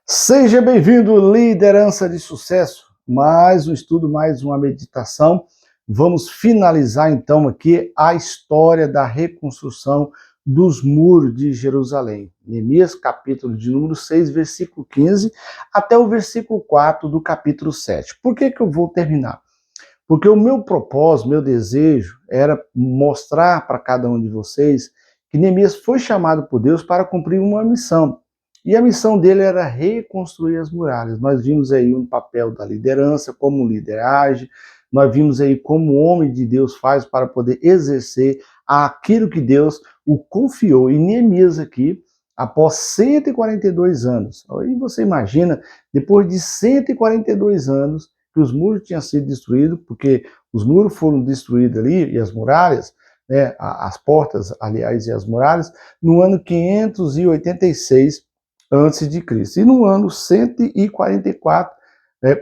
Seja bem-vindo, liderança de sucesso. Mais um estudo, mais uma meditação. Vamos finalizar então aqui a história da reconstrução dos muros de Jerusalém. Neemias, capítulo de número 6, versículo 15, até o versículo 4 do capítulo 7. Por que eu vou terminar? Porque o meu propósito, meu desejo era mostrar para cada um de vocês que Neemias foi chamado por Deus para cumprir uma missão. E a missão dele era reconstruir as muralhas. Nós vimos aí um papel da liderança, como o líder age, nós vimos aí como o homem de Deus faz para poder exercer aquilo que Deus o confiou. E Neemias aqui, após 142 anos, aí você imagina, depois de 142 anos, que os muros tinham sido destruídos, porque os muros foram destruídos ali, e as muralhas, né, as portas, aliás, e as muralhas, no ano 586 antes de Cristo. E no ano 144,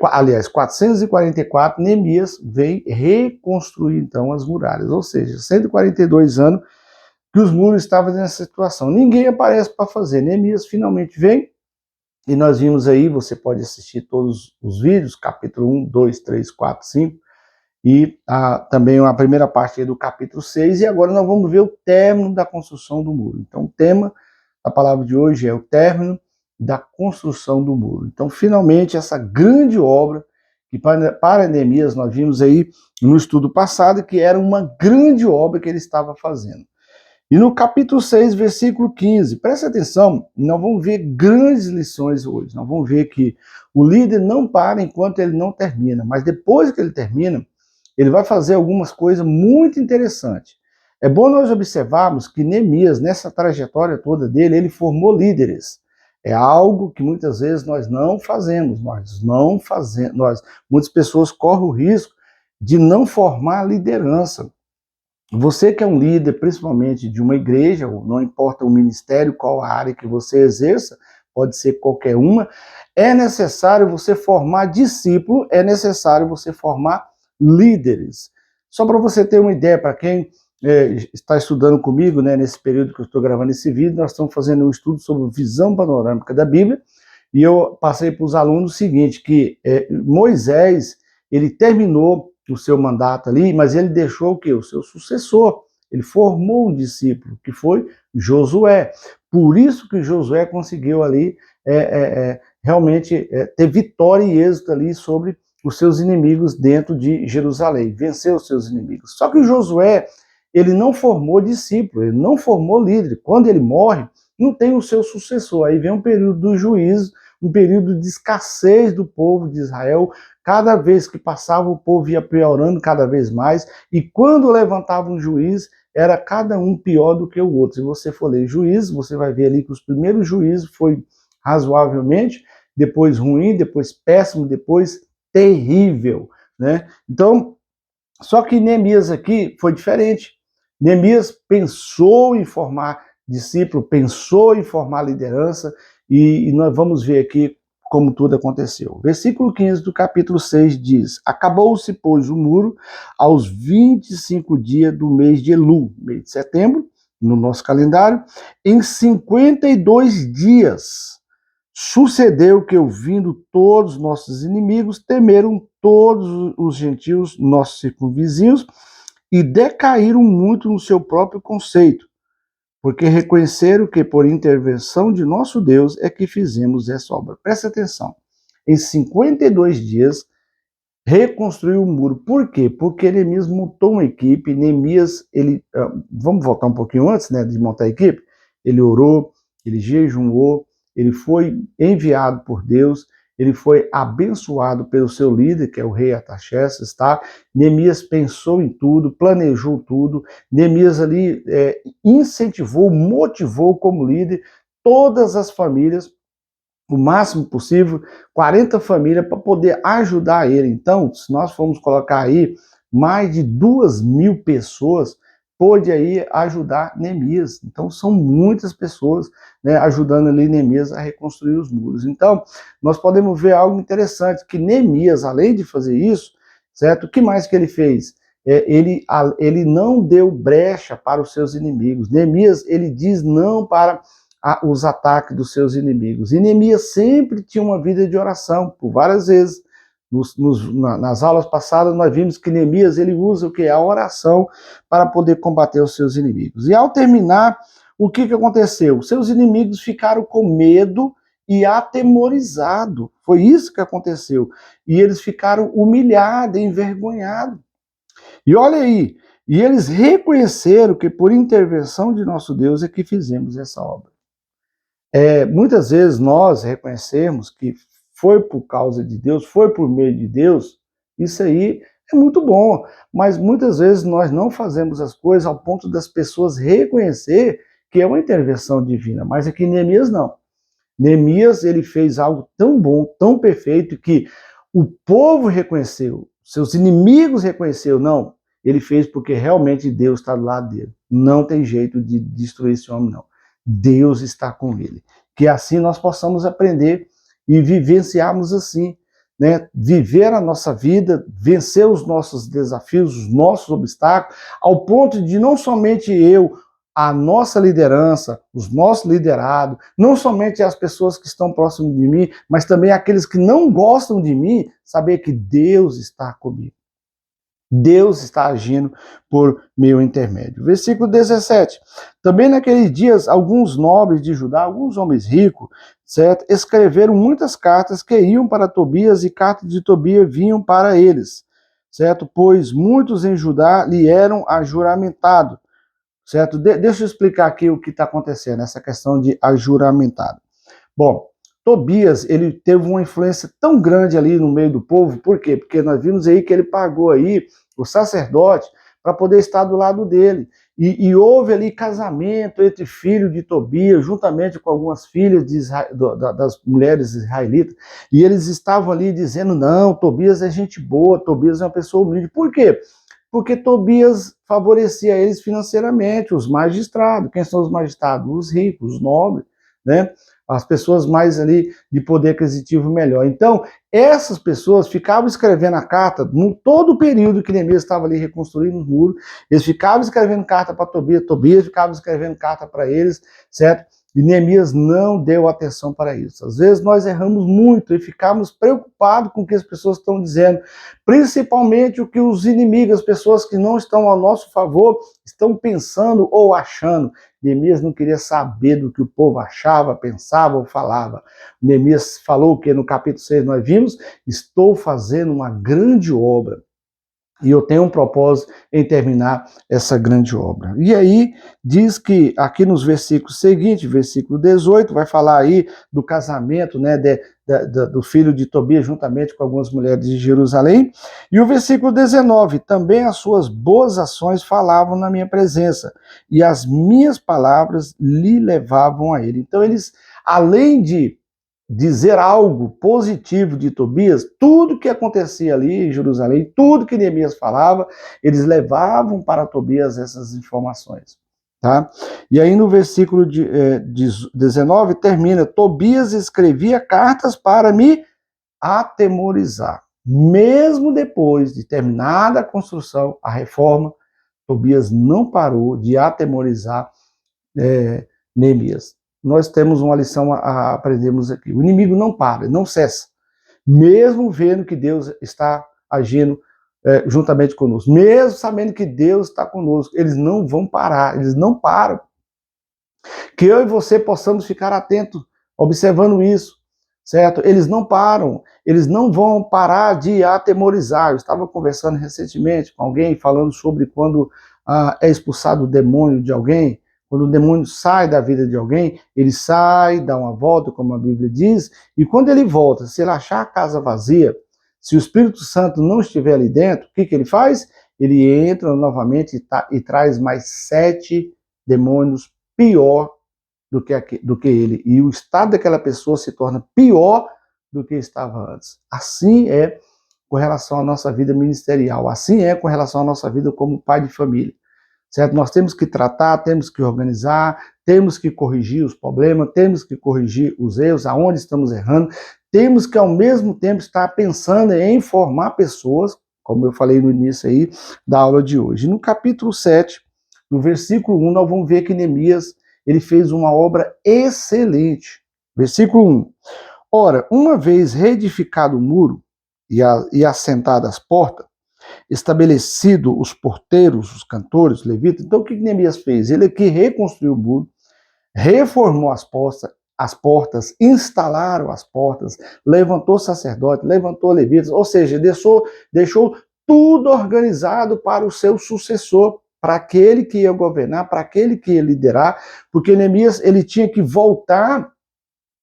aliás, 444, Neemias veio reconstruir então as muralhas, ou seja, 142 anos que os muros estavam nessa situação. Ninguém aparece para fazer. Neemias finalmente vem, e nós vimos aí, você pode assistir todos os vídeos, capítulo 1, 2, 3, 4, 5, e também a primeira parte do capítulo 6, e agora nós vamos ver o término da construção do muro. Então, o tema da palavra de hoje é o término da construção do muro. Então, finalmente, essa grande obra, que para Neemias nós vimos aí no estudo passado, que era uma grande obra que ele estava fazendo. E no capítulo 6, versículo 15, presta atenção, nós vamos ver grandes lições hoje. Nós vamos ver que o líder não para enquanto ele não termina, mas depois que ele termina, ele vai fazer algumas coisas muito interessantes. É bom nós observarmos que Neemias, nessa trajetória toda dele, ele formou líderes. É algo que muitas vezes nós não fazemos, muitas pessoas correm o risco de não formar liderança. Você que é um líder, principalmente de uma igreja, não importa o ministério, qual a área que você exerça, pode ser qualquer uma, é necessário você formar discípulo, é necessário você formar líderes. Só para você ter uma ideia, para quem está estudando comigo, né, nesse período que eu estou gravando esse vídeo, nós estamos fazendo um estudo sobre visão panorâmica da Bíblia, e eu passei para os alunos o seguinte, que Moisés, ele terminou o seu mandato ali, mas ele deixou o quê? O seu sucessor. Ele formou um discípulo, que foi Josué. Por isso que Josué conseguiu ali realmente ter vitória e êxito ali sobre os seus inimigos dentro de Jerusalém, venceu os seus inimigos. Só que Josué, ele não formou discípulo, ele não formou líder. Quando ele morre, não tem o seu sucessor. Aí vem um período do juízo, um período de escassez do povo de Israel. Cada vez que passava, o povo ia piorando cada vez mais, e quando levantava um juiz, era cada um pior do que o outro. Se você for ler juízes, você vai ver ali que os primeiros juízes foi razoavelmente, depois ruim, depois péssimo, depois terrível, né? Então, só que Neemias aqui foi diferente. Neemias pensou em formar discípulo, pensou em formar liderança, e nós vamos ver aqui como tudo aconteceu. Versículo 15 do capítulo 6 diz: Acabou-se, pois, o muro aos 25 dias do mês de Elu, mês de setembro, no nosso calendário, em 52 dias. Sucedeu que, ouvindo todos os nossos inimigos, temeram todos os gentios, nossos circunvizinhos, e decaíram muito no seu próprio conceito, porque reconheceram que por intervenção de nosso Deus é que fizemos essa obra. Presta atenção. Em 52 dias, reconstruiu o muro. Por quê? Porque Neemias montou uma equipe. Neemias, vamos voltar um pouquinho antes, né, de montar a equipe? Ele orou, ele jejuou, ele foi enviado por Deus, ele foi abençoado pelo seu líder, que é o rei Artaxerxes, tá? Neemias pensou em tudo, planejou tudo. Neemias ali incentivou, motivou como líder todas as famílias, o máximo possível, 40 famílias para poder ajudar ele. Então, se nós formos colocar aí, mais de 2.000 pessoas pôde aí ajudar Neemias. Então, são muitas pessoas, né, ajudando ali Neemias a reconstruir os muros. Então, nós podemos ver algo interessante, que Neemias, além de fazer isso, certo? O que mais que ele fez? Ele não deu brecha para os seus inimigos. Neemias, ele diz não para os ataques dos seus inimigos. E Neemias sempre tinha uma vida de oração, por várias vezes. Nas aulas passadas nós vimos que Neemias ele usa o que? A oração para poder combater os seus inimigos. E ao terminar, o que aconteceu? Seus inimigos ficaram com medo e atemorizados. Foi isso que aconteceu. E eles ficaram humilhados, envergonhados. E olha aí, e eles reconheceram que por intervenção de nosso Deus é que fizemos essa obra. Muitas vezes nós reconhecemos que foi por causa de Deus, foi por meio de Deus, isso aí é muito bom, mas muitas vezes nós não fazemos as coisas ao ponto das pessoas reconhecer que é uma intervenção divina, mas aqui Neemias não. Neemias, ele fez algo tão bom, tão perfeito, que o povo reconheceu, seus inimigos reconheceram, não, ele fez porque realmente Deus está do lado dele. Não tem jeito de destruir esse homem, não. Deus está com ele. Que assim nós possamos aprender e vivenciarmos assim, né? Viver a nossa vida, vencer os nossos desafios, os nossos obstáculos, ao ponto de não somente eu, a nossa liderança, os nossos liderados, não somente as pessoas que estão próximas de mim, mas também aqueles que não gostam de mim, saber que Deus está comigo. Deus está agindo por meu intermédio. Versículo 17. Também naqueles dias, alguns nobres de Judá, alguns homens ricos, certo, escreveram muitas cartas que iam para Tobias e cartas de Tobias vinham para eles, certo? Pois muitos em Judá lhe eram ajuramentado, certo? Deixa eu explicar aqui o que está acontecendo, essa questão de ajuramentado. Bom, Tobias, ele teve uma influência tão grande ali no meio do povo, por quê? Porque nós vimos aí que ele pagou aí o sacerdote para poder estar do lado dele. E houve ali casamento entre filho de Tobias, juntamente com algumas filhas das mulheres israelitas, e eles estavam ali dizendo, não, Tobias é gente boa, Tobias é uma pessoa humilde. Por quê? Porque Tobias favorecia eles financeiramente, os magistrados. Quem são os magistrados? Os ricos, os nobres, né? As pessoas mais ali de poder aquisitivo melhor. Então, essas pessoas ficavam escrevendo a carta, no todo o período que Neemias estava ali reconstruindo os muros, eles ficavam escrevendo carta para Tobias, Tobias ficava escrevendo carta para eles, certo? E Neemias não deu atenção para isso. Às vezes nós erramos muito e ficamos preocupados com o que as pessoas estão dizendo, principalmente o que os inimigos, as pessoas que não estão ao nosso favor, estão pensando ou achando. Neemias não queria saber do que o povo achava, pensava ou falava. Neemias falou que no capítulo 6 nós vimos, estou fazendo uma grande obra. E eu tenho um propósito em terminar essa grande obra. E aí, diz que aqui nos versículos seguintes, versículo 18, vai falar aí do casamento, né, do filho de Tobias, juntamente com algumas mulheres de Jerusalém. E o versículo 19, também as suas boas ações falavam na minha presença, e as minhas palavras lhe levavam a ele. Então, eles, além de dizer algo positivo de Tobias, tudo que acontecia ali em Jerusalém, tudo que Neemias falava, eles levavam para Tobias essas informações. Tá? E aí no versículo 19 termina, Tobias escrevia cartas para me atemorizar. Mesmo depois de terminada a construção, a reforma, Tobias não parou de atemorizar Neemias. Nós temos uma lição a aprendermos aqui. O inimigo não para, não cessa. Mesmo vendo que Deus está agindo juntamente conosco, mesmo sabendo que Deus está conosco, eles não vão parar, eles não param. Que eu e você possamos ficar atentos, observando isso, certo? Eles não param, eles não vão parar de atemorizar. Eu estava conversando recentemente com alguém, falando sobre quando é expulsado o demônio de alguém. Quando o demônio sai da vida de alguém, ele sai, dá uma volta, como a Bíblia diz, e quando ele volta, se ele achar a casa vazia, se o Espírito Santo não estiver ali dentro, o que ele faz? Ele entra novamente e traz mais 7 demônios pior do que ele. E o estado daquela pessoa se torna pior do que estava antes. Assim é com relação à nossa vida ministerial, assim é com relação à nossa vida como pai de família. Certo? Nós temos que tratar, temos que organizar, temos que corrigir os problemas, temos que corrigir os erros, aonde estamos errando, temos que ao mesmo tempo estar pensando em formar pessoas, como eu falei no início aí da aula de hoje. No capítulo 7, no versículo 1, nós vamos ver que Neemias, ele fez uma obra excelente. Versículo 1. Ora, uma vez reedificado o muro e assentadas as portas, estabelecido os porteiros, os cantores, os levitas, então o que Neemias fez? Ele aqui reconstruiu o muro, reformou as portas, instalaram as portas, levantou sacerdote, levantou levitas, ou seja, deixou tudo organizado para o seu sucessor, para aquele que ia governar, para aquele que ia liderar, porque Neemias ele tinha que voltar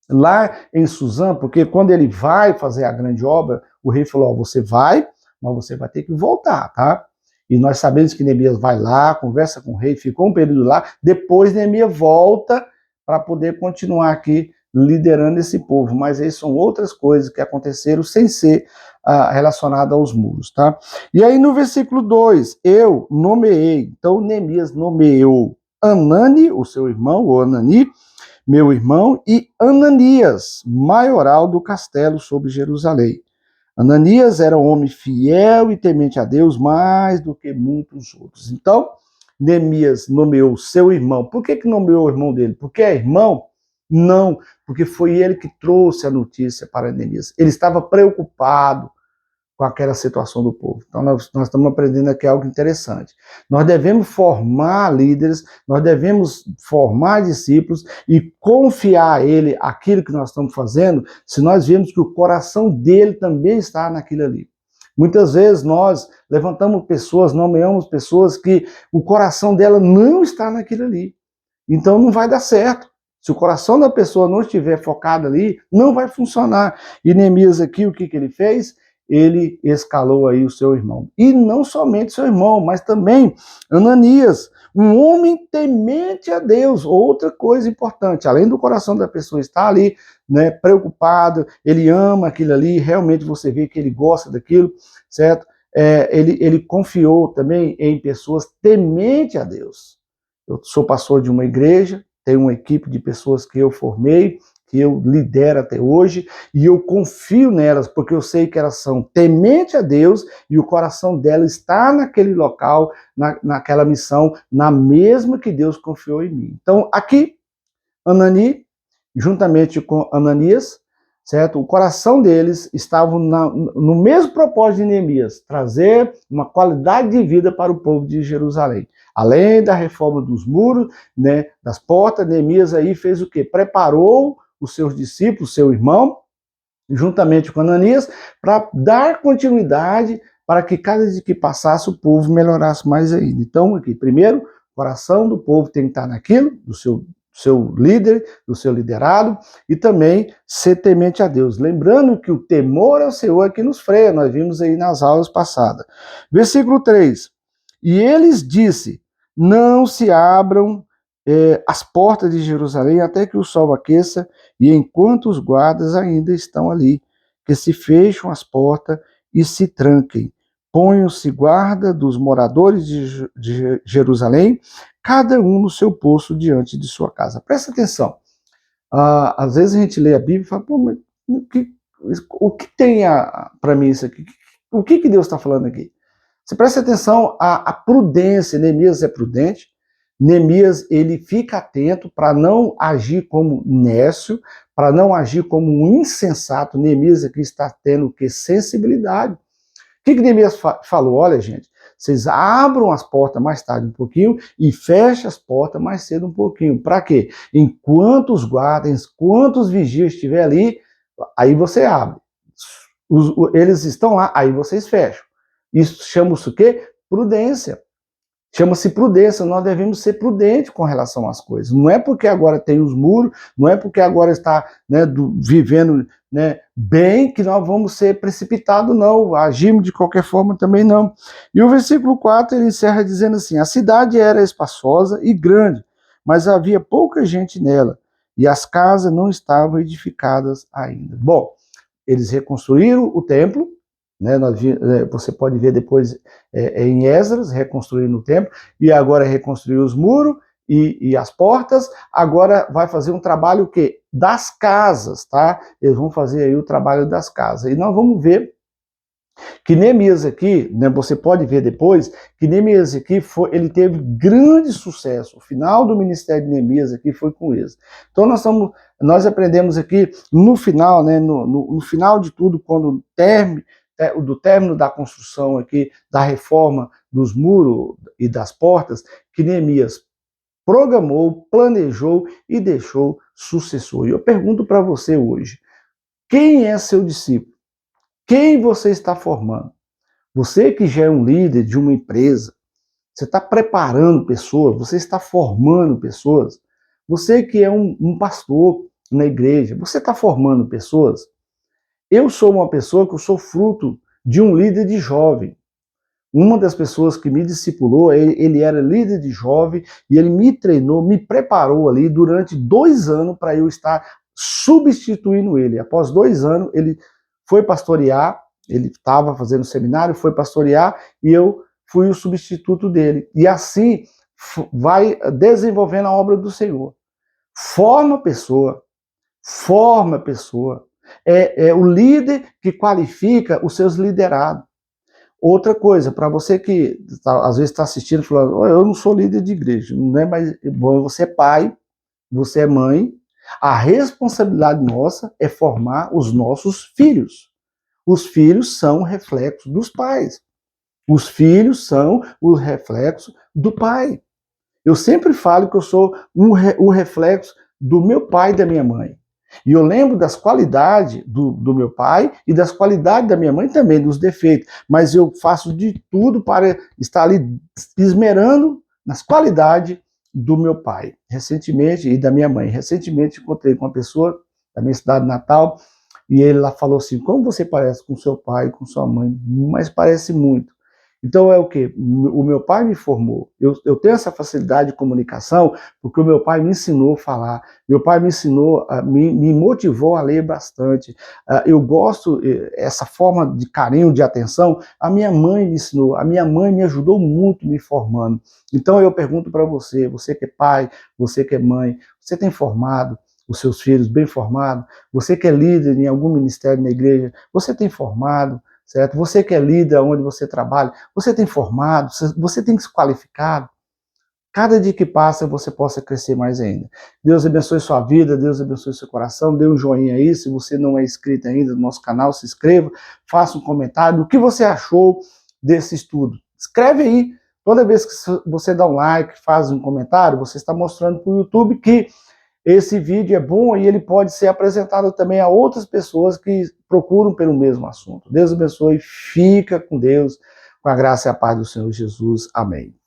lá em Suzã, porque quando ele vai fazer a grande obra, o rei falou, você vai, mas você vai ter que voltar, tá? E nós sabemos que Neemias vai lá, conversa com o rei, ficou um período lá, depois Neemias volta para poder continuar aqui liderando esse povo, mas aí são outras coisas que aconteceram sem ser relacionadas aos muros, tá? E aí no versículo 2, eu nomeei, então Neemias nomeou Anani, o seu irmão, ou Anani, meu irmão, e Ananias, maioral do castelo sobre Jerusalém. Ananias era um homem fiel e temente a Deus mais do que muitos outros. Então, Neemias nomeou seu irmão. Por que nomeou o irmão dele? Porque é irmão? Não, porque foi ele que trouxe a notícia para Neemias. Ele estava preocupado com aquela situação do povo. Então, nós estamos aprendendo aqui algo interessante. Nós devemos formar líderes, nós devemos formar discípulos e confiar a ele aquilo que nós estamos fazendo, se nós vemos que o coração dele também está naquilo ali. Muitas vezes nós levantamos pessoas, nomeamos pessoas que o coração dela não está naquilo ali. Então, não vai dar certo. Se o coração da pessoa não estiver focado ali, não vai funcionar. E Neemias aqui, o que ele fez? Ele escalou aí o seu irmão. E não somente seu irmão, mas também Ananias, um homem temente a Deus. Outra coisa importante, além do coração da pessoa estar ali, né, preocupado, ele ama aquilo ali, realmente você vê que ele gosta daquilo, certo? Ele confiou também em pessoas temente a Deus. Eu sou pastor de uma igreja, tenho uma equipe de pessoas que eu formei, que eu lidero até hoje, e eu confio nelas, porque eu sei que elas são temente a Deus, e o coração delas está naquele local, naquela missão, na mesma que Deus confiou em mim. Então, aqui, Anani, juntamente com Ananias, certo? O coração deles estava no mesmo propósito de Neemias, trazer uma qualidade de vida para o povo de Jerusalém. Além da reforma dos muros, né, das portas, Neemias aí fez o quê? Preparou os seus discípulos, seu irmão, juntamente com Ananias, para dar continuidade para que cada dia que passasse o povo melhorasse mais ainda. Então, aqui, primeiro, o coração do povo tem que estar naquilo, do seu líder, do seu liderado, e também ser temente a Deus. Lembrando que o temor ao Senhor é que nos freia, nós vimos aí nas aulas passadas. Versículo 3. E eles disse, não se abram as portas de Jerusalém até que o sol aqueça, e enquanto os guardas ainda estão ali, que se fecham as portas e se tranquem. Ponham-se guarda dos moradores de Jerusalém, cada um no seu posto diante de sua casa. Presta atenção. Às vezes a gente lê a Bíblia e fala, pô, mas o que tem para mim isso aqui? O que Deus está falando aqui? Você presta atenção à prudência. Neemias é prudente. Neemias, ele fica atento para não agir como nécio, para não agir como um insensato. Neemias aqui está tendo o que? Sensibilidade. O que Neemias falou? Olha, gente, vocês abram as portas mais tarde um pouquinho e fechem as portas mais cedo um pouquinho. Para quê? Enquanto os guardas, enquanto os vigias estiverem ali, aí você abre. Eles estão lá, aí vocês fecham. Isso chama-se o quê? Prudência. Chama-se prudência, nós devemos ser prudentes com relação às coisas. Não é porque agora tem os muros, não é porque agora está, né, vivendo, né, bem que nós vamos ser precipitados, não. Agimos de qualquer forma também não. E o versículo 4 ele encerra dizendo assim, a cidade era espaçosa e grande, mas havia pouca gente nela, e as casas não estavam edificadas ainda. Bom, eles reconstruíram o templo, né, você pode ver depois em Esdras, reconstruindo o templo, e agora reconstruir os muros e as portas, agora vai fazer um trabalho o quê? Das casas, tá? Eles vão fazer aí o trabalho das casas. E nós vamos ver Que Neemias aqui, né, você pode ver depois, que Neemias aqui ele teve grande sucesso. O final do ministério de Neemias aqui foi com isso. Então nós aprendemos aqui no final, né, no final de tudo, quando do término da construção aqui, da reforma dos muros e das portas, que Neemias programou, planejou e deixou sucessor. E eu pergunto para você hoje, quem é seu discípulo? Quem você está formando? Você que já é um líder de uma empresa, você está preparando pessoas, você está formando pessoas. Você que é um pastor na igreja, você está formando pessoas. Eu sou uma pessoa que eu sou fruto de um líder de jovem. Uma das pessoas que me discipulou, ele era líder de jovem e ele me treinou, me preparou ali durante 2 anos para eu estar substituindo ele. Após 2 anos, ele foi pastorear, ele estava fazendo seminário, foi pastorear e eu fui o substituto dele. E assim vai desenvolvendo a obra do Senhor. Forma a pessoa, forma a pessoa. É o líder que qualifica os seus liderados. Outra coisa, para você que às vezes está assistindo falando, oh, eu não sou líder de igreja, não é mais bom, você é pai, você é mãe, a responsabilidade nossa é formar os nossos filhos. Os filhos são reflexos dos pais. Os filhos são o reflexo do pai. Eu sempre falo que eu sou um reflexo do meu pai e da minha mãe. E eu lembro das qualidades do meu pai e das qualidades da minha mãe também, dos defeitos. Mas eu faço de tudo para estar ali esmerando nas qualidades do meu pai, recentemente, e da minha mãe. Recentemente encontrei com uma pessoa da minha cidade natal e ele lá falou assim, como você parece com seu pai e com sua mãe? Mas parece muito. Então é o quê? O meu pai me formou. Eu tenho essa facilidade de comunicação porque o meu pai me ensinou a falar. Meu pai me ensinou, me motivou a ler bastante. Eu gosto essa forma de carinho, de atenção. A minha mãe me ensinou. A minha mãe me ajudou muito me formando. Então eu pergunto para você, você que é pai, você que é mãe, você tem formado os seus filhos bem formados? Você que é líder em algum ministério na igreja, você tem formado? Certo? Você que é líder onde você trabalha, você tem formado, você tem se qualificado. Cada dia que passa você possa crescer mais ainda. Deus abençoe sua vida, Deus abençoe seu coração. Dê um joinha aí, se você não é inscrito ainda no nosso canal, se inscreva, faça um comentário. O que você achou desse estudo? Escreve aí. Toda vez que você dá um like, faz um comentário, você está mostrando para o YouTube que esse vídeo é bom e ele pode ser apresentado também a outras pessoas que procuram pelo mesmo assunto. Deus abençoe, fica com Deus, com a graça e a paz do Senhor Jesus. Amém.